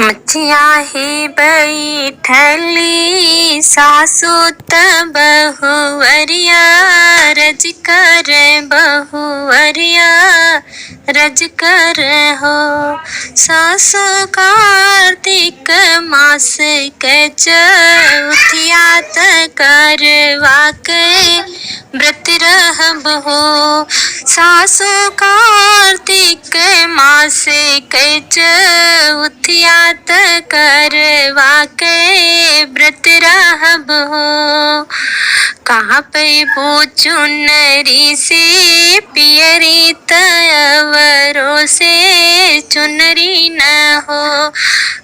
मचिया ही बैठली सासु त बहुवरिया रज कर बहुवरिया रज कर हो। सासु कार्तिक मास के चौथिया त करवा के व्रत रहब हो। सासु कार्तिक मास के चौथिया त करवा के व्रत रहब हो। कहाँ पे वो चुनरी से पियरी तवरों से चुनरी न हो।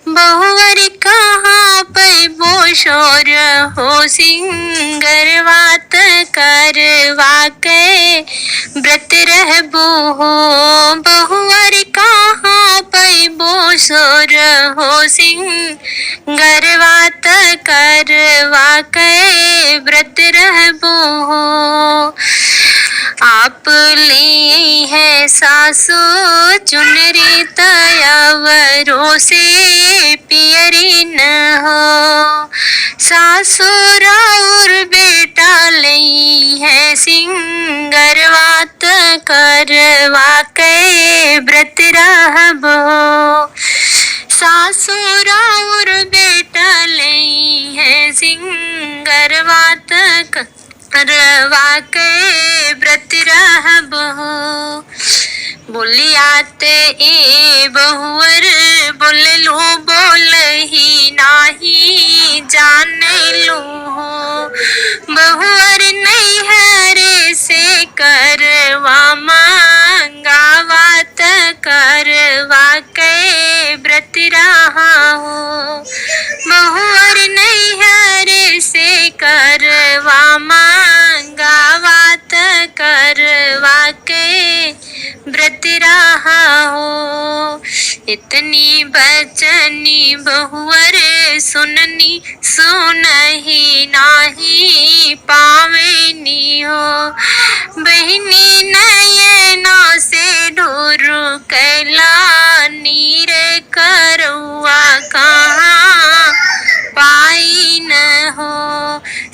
बहुवर कहाँ पे वो शोर हो सिंगरवात करवा के व्रत रहबो हो। बहुवर कहाँ पे वो शोर हो सिंगरवात करवा के व्रत रहबो हो। आप ली है सासु चुनरी तवरों से पियरी न हो। सासुर और बेटा लई है सिंगरवात करवा के व्रत रहबो। सासुर और बेटा लई है सिंगरवात करवा के व्रत रहबो। बोलियाते ए बहुवर बोल लो बोल ही नाही जान लो हो। बहुवर नहीं हरे से करवा मांगावात करवा के व्रत रहा हो। बहुवर नहीं हरे से करवा मांगावात करवा के व्रत रहा हो। इतनी बचनी बहुवर सुननी सुनही नाही पावेनी हो। बहिनी नयना से ढोरू कैला नीर करौआ कहाँ पाई न हो।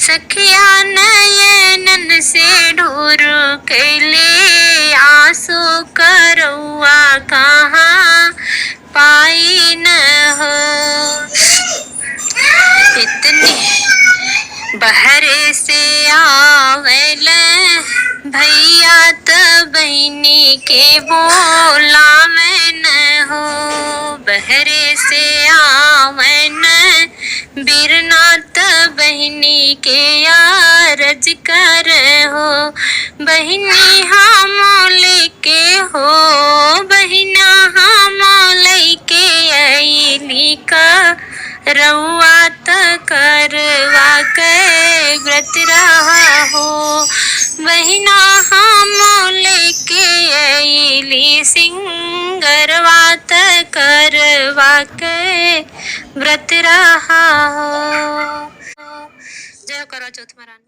सखिया नयनन से ढोरू कैले आंसू करौआ कहाँ पाई न हो। इतनी बहरे से आवेल भैया त बहिनी के बोला में न हो। बहरे से आवन बीरनाथ बहिनी के आरज कर हो। बहिनी हम लेके हो बहिना हम लेके अइली का रउआ त करवा के व्रत रहा हो। बहिना हम लेके अइली सिंगरवात करवा के व्रत रहा हो। जय करवा चौथ महारानी।